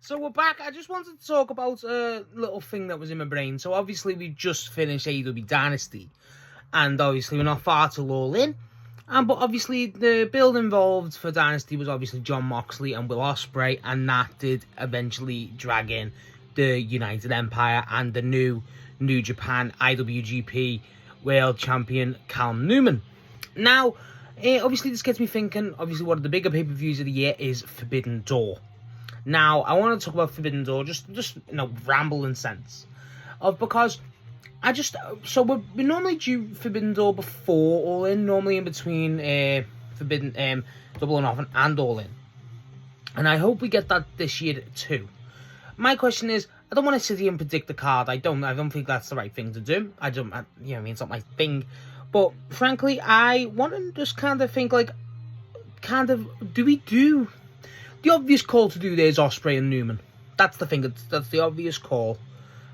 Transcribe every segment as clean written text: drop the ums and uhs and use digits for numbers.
So we're back. I just wanted to talk about a little thing that was in my brain. So obviously we just finished AEW Dynasty, and obviously we're not far to All In. But obviously the build involved for Dynasty was obviously Jon Moxley and Will Ospreay, and that did eventually drag in the United Empire and the New Japan IWGP World Champion Callum Newman. Now, obviously this gets me thinking. Obviously, one of the bigger pay-per-views of the year is Forbidden Door. Now, I want to talk about Forbidden Door, just rambling sense of, because we normally do Forbidden Door before All In, normally in between Forbidden Double or Nothing and All In, and I hope we get that this year too. My question is, I don't want to sit here and predict the card. I don't think that's the right thing to do. It's not my thing. But frankly, I want to just kind of think do we do? The obvious call to do there is Ospreay and Newman. That's the thing. That's the obvious call.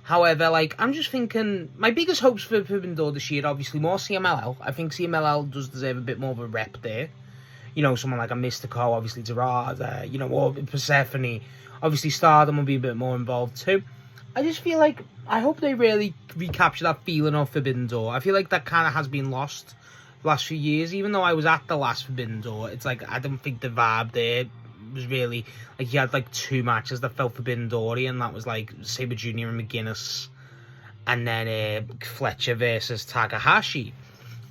However, I'm just thinking, my biggest hopes for Forbidden Door this year, obviously, more CMLL. I think CMLL does deserve a bit more of a rep there. Someone like a Mystico, obviously Gerard, or Persephone. Obviously, Stardom will be a bit more involved too. I just feel like, I hope they really recapture that feeling of Forbidden Door. I feel like that kind of has been lost the last few years. Even though I was at the last Forbidden Door, it's I don't think the vibe there was really, you had two matches that felt Forbidden Door-y, and that was Sabre Jr. and McGuinness, and then Fletcher versus Takahashi.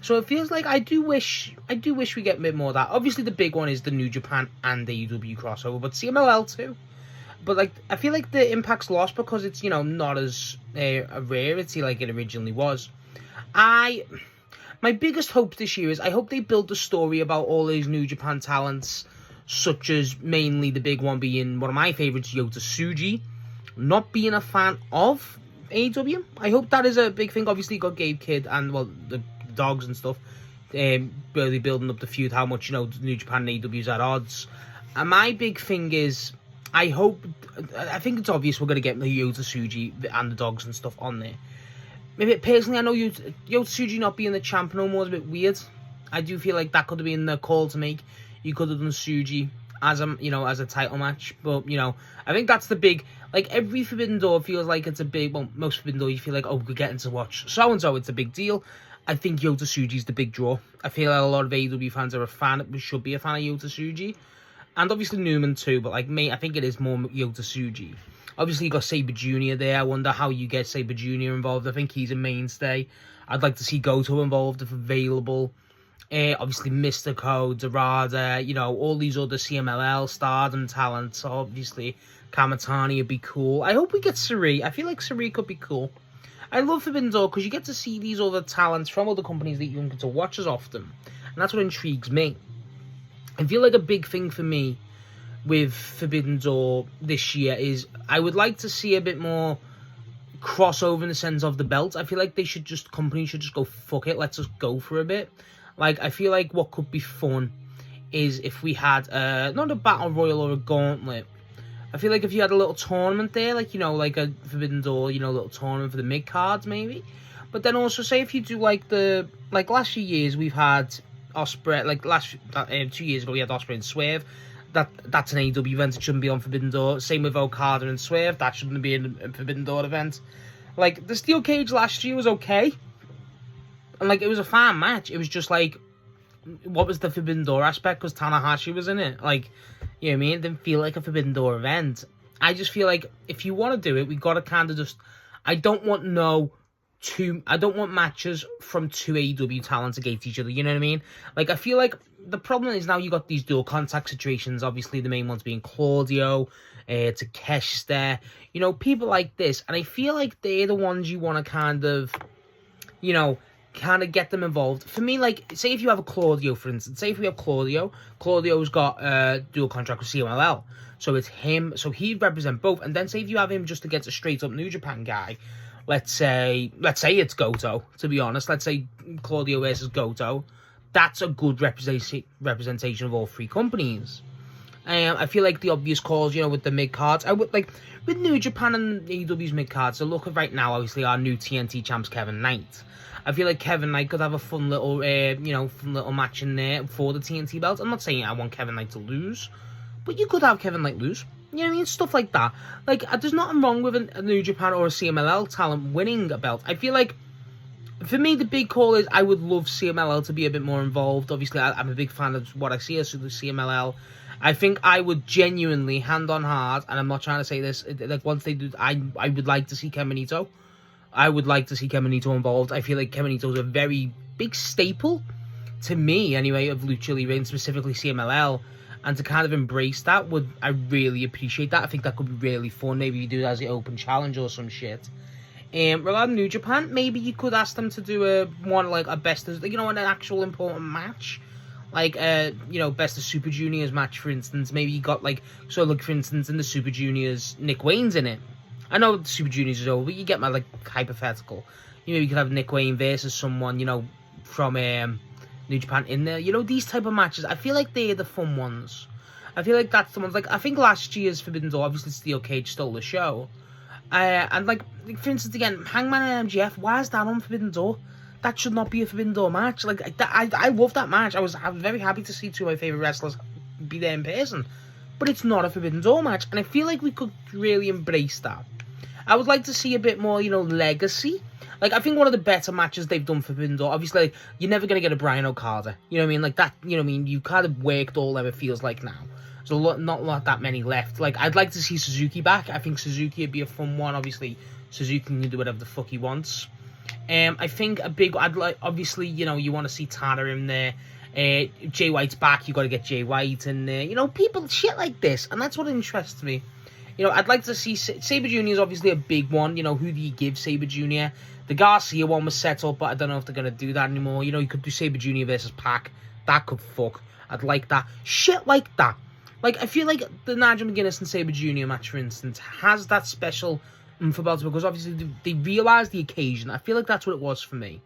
So it feels like I do wish we get a bit more of that. Obviously the big one is the New Japan and the AEW crossover, but CMLL too. But I feel like the impact's lost because it's not as a rarity like it originally was. My biggest hope this year is I hope they build the story about all these New Japan talents, such as mainly the big one being one of my favourites, Yota Tsuji. Not being a fan of AEW. I hope that is a big thing. Obviously, you got Gabe Kidd and, the dogs and stuff. Really building up the feud, how much, New Japan and AEW is at odds. And my big thing is, I think it's obvious we're going to get the Yota Tsuji and the dogs and stuff on there. Maybe personally, I know Yota Tsuji not being the champ no more is a bit weird. I do feel like that could have been the call to make. You could have done Tsuji as a title match, but I think that's the big, every Forbidden Door feels like it's a big, most Forbidden Door you feel like, oh, we're getting to watch so and so, it's a big deal. I think Yota Tsuji's the big draw. I feel like a lot of AEW fans are should be a fan of Yota Tsuji, and obviously Newman too. But I think it is more Yota Tsuji. Obviously you got Sabre Jr. there. I wonder how you get Sabre Jr. involved. I think he's a mainstay. I'd like to see Goto involved if available. Obviously Mystico, Dorada, all these other CMLL, Stardom talents. Obviously, Kamatani would be cool. I hope we get Sari. I feel like Sari could be cool. I love Forbidden Door because you get to see these other talents from other companies that you don't get to watch as often. And that's what intrigues me. I feel like a big thing for me with Forbidden Door this year is I would like to see a bit more crossover in the sense of the belt. I feel like companies should just go, fuck it, let's just go for a bit. I feel like what could be fun is if we had, not a battle royal or a gauntlet. I feel like if you had a little tournament there, like a Forbidden Door, little tournament for the mid-cards, maybe. But then also, say if you do, last few years, we've had Ospreay, 2 years ago, we had Ospreay and Swerve. That's an AEW event, it shouldn't be on Forbidden Door. Same with Okada and Swerve, that shouldn't be a Forbidden Door event. The Steel Cage last year was okay. And, it was a fine match. It was just, what was the Forbidden Door aspect? Because Tanahashi was in it. You know what I mean? It didn't feel like a Forbidden Door event. I just feel like, if you want to do it, we got to kind of just... I don't want matches from two AEW talents against each other, you know what I mean? I feel like the problem is now you got these dual contact situations. Obviously, the main ones being Claudio, Takeshita, people like this. And I feel like they're the ones you want to kind of get them involved. For me, say if you have a Claudio, for instance, say if we have Claudio's got a dual contract with CMLL, so it's him, so he'd represent both, and then say if you have him just against a straight up New Japan guy, let's say it's Goto, to be honest, let's say Claudio versus Goto, that's a good representation of all three companies. I feel like the obvious calls, with the mid-cards, I would, with New Japan and AEW's mid-cards, so look at right now, obviously, our new TNT champs, Kevin Knight. I feel like Kevin Knight could have a fun little match in there for the TNT belt. I'm not saying I want Kevin Knight to lose, but you could have Kevin Knight lose. You know what I mean? Stuff like that. Like, there's nothing wrong with a New Japan or a CMLL talent winning a belt. I feel like, for me, the big call is I would love CMLL to be a bit more involved. Obviously, I'm a big fan of what I see as the CMLL. I think I would genuinely, hand on heart, and I'm not trying to say this, like, once they do, I would like to see Kemonito. I would like to see Kemonito involved. I feel like Kemonito is a very big staple, to me anyway, of Lucha Libre, and specifically CMLL. And to kind of embrace that, I really appreciate that. I think that could be really fun. Maybe you do it as an open challenge or some shit. Regarding New Japan, maybe you could ask them to do a best of, an actual important match. Like, best of Super Juniors match, for instance. Maybe you got, for instance, in the Super Juniors, Nick Wayne's in it. I know the Super Juniors is over, but you get my, hypothetical. You could have Nick Wayne versus someone, from New Japan in there. These type of matches, I feel like they're the fun ones. I feel like that's the ones, I think last year's Forbidden Door, obviously Steel Cage stole the show. And, for instance, again, Hangman and MJF, why is that on Forbidden Door? That should not be a Forbidden Door match. I love that match. I was very happy to see two of my favourite wrestlers be there in person. But it's not a Forbidden Door match, and I feel like we could really embrace that. I would like to see a bit more, legacy. I think one of the better matches they've done for Forbidden Door, obviously, you're never going to get a Brian Okada. You know what I mean? That, you kind of worked all them, it feels like now. So not that many left. I'd like to see Suzuki back. I think Suzuki would be a fun one. Obviously, Suzuki can do whatever the fuck he wants. I think obviously, you want to see Tana in there. Jay White's back, you got to get Jay White in there. People, shit like this. And that's what interests me. I'd like to see Sabre Jr. is obviously a big one. Who do you give Sabre Jr.? The Garcia one was set up, but I don't know if they're going to do that anymore. You could do Sabre Jr. versus Pac. That could fuck. I'd like that. Shit like that. I feel like the Nigel McGuinness and Sabre Jr. match, for instance, has that special for belts because obviously they realised the occasion. I feel like that's what it was for me.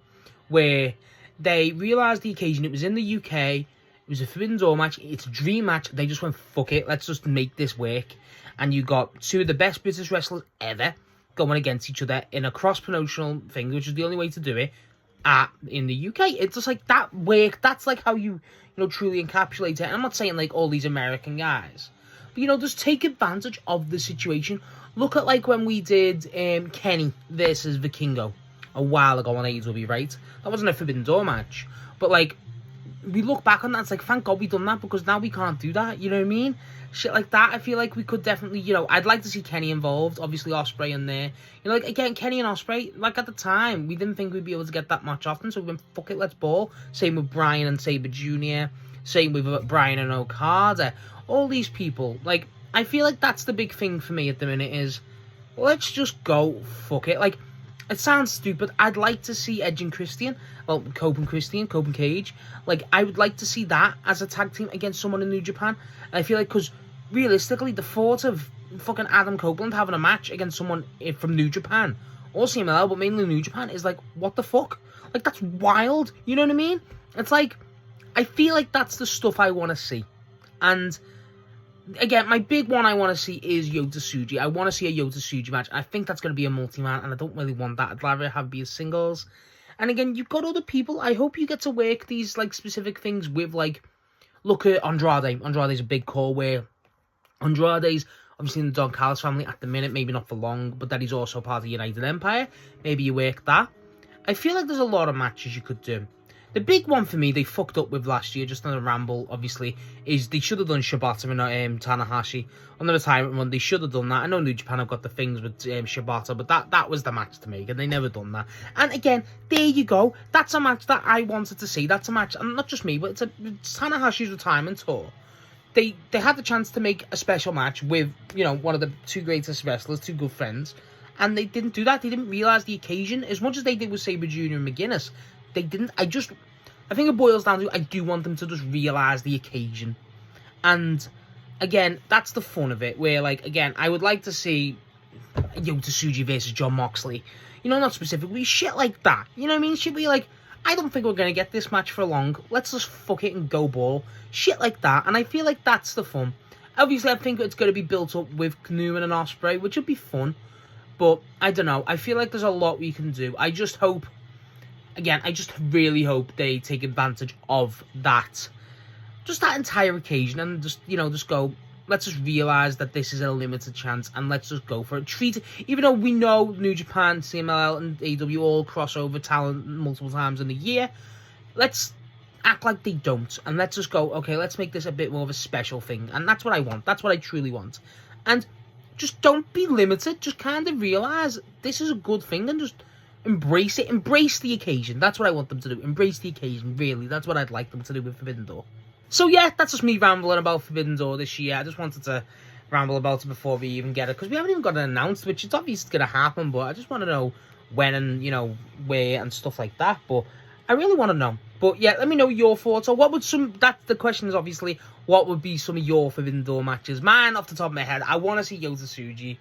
Where they realised the occasion. It was in the UK. It was a Forbidden Door match. It's a dream match. They just went, fuck it. Let's just make this work. And you got two of the best British wrestlers ever going against each other in a cross-promotional thing, which is the only way to do it in the UK. It's just that work. That's how you truly encapsulate it. And I'm not saying all these American guys, but just take advantage of the situation. Look at when we did Kenny versus Vikingo a while ago on AEW, right? That wasn't a Forbidden Door match, but we look back on that, it's thank God we done that, because now we can't do that, you know what I mean? Shit like that, I feel like we could definitely, I'd like to see Kenny involved, obviously Ospreay in there. Again, Kenny and Ospreay, at the time, we didn't think we'd be able to get that much often, so we went, fuck it, let's ball. Same with Bryan and Sabre Jr., same with Bryan and Okada. All these people, I feel like that's the big thing for me at the minute is, let's just go, fuck it. It sounds stupid. I'd like to see Edge and Christian. Well, Cope and Cage. I would like to see that as a tag team against someone in New Japan. And I feel because realistically, the thought of fucking Adam Copeland having a match against someone from New Japan, or CMLL, but mainly New Japan, is what the fuck? That's wild. You know what I mean? It's I feel like that's the stuff I want to see. And again, my big one I want to see is Yota Tsuji. I want to see a Yota Tsuji match. I think that's going to be a multi-man, and I don't really want that. I'd rather have it be a singles. And again, you've got other people. I hope you get to work these, specific things with, look at Andrade. Andrade's a big call where Andrade's obviously in the Don Callis family at the minute, maybe not for long, but that he's also part of United Empire. Maybe you work that. I feel like there's a lot of matches you could do. The big one for me, they fucked up with last year, just on a ramble, obviously, is they should have done Shibata and Tanahashi on the retirement run. They should have done that. I know New Japan have got the things with Shibata, but that was the match to make, and they never done that. And again, there you go. That's a match that I wanted to see. That's a match, and not just me, but it's Tanahashi's retirement tour. They had the chance to make a special match with, one of the two greatest wrestlers, two good friends, and they didn't do that. They didn't realise the occasion. As much as they did with Sabre Jr. and McGuinness, they didn't. I think it boils down to, I do want them to just realise the occasion. And, again, that's the fun of it, where, again, I would like to see Yota Tsuji versus Jon Moxley. Not specifically, shit like that. You know what I mean? Shit be I don't think we're going to get this match for long. Let's just fuck it and go ball. Shit like that. And I feel like that's the fun. Obviously, I think it's going to be built up with Newman and Ospreay, which would be fun. But, I don't know. I feel like there's a lot we can do. I just hope... Again, I just really hope they take advantage of that. Just that entire occasion and just, just go, let's just realise that this is a limited chance and let's just go for it. Treat it, even though we know New Japan, CMLL and AEW all cross over talent multiple times in a year, let's act like they don't, and let's just go, okay, let's make this a bit more of a special thing. And that's what I want. That's what I truly want. And just don't be limited. Just kind of realise this is a good thing and just embrace it. Embrace the occasion. That's what I want them to do. Embrace the occasion, really. That's what I'd like them to do with Forbidden Door. So yeah, that's just me rambling about Forbidden Door this year. I just wanted to ramble about it before we even get it, because we haven't even got it announced, which it's obviously going to happen, but I just want to know when and, you know, where and stuff like that. But I really want to know. But yeah, let me know your thoughts. Or what would the question is obviously, what would be some of your Forbidden Door matches? Mine, off the top of my head, I want to see Yota Tsuji.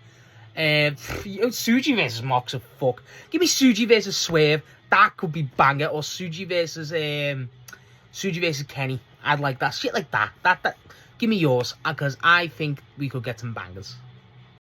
Tsuji versus Mox a fuck. Give me Tsuji versus Swerve. That could be banger. Or Tsuji versus Kenny. I'd like that. Shit like that. That. Give me yours, because I think we could get some bangers.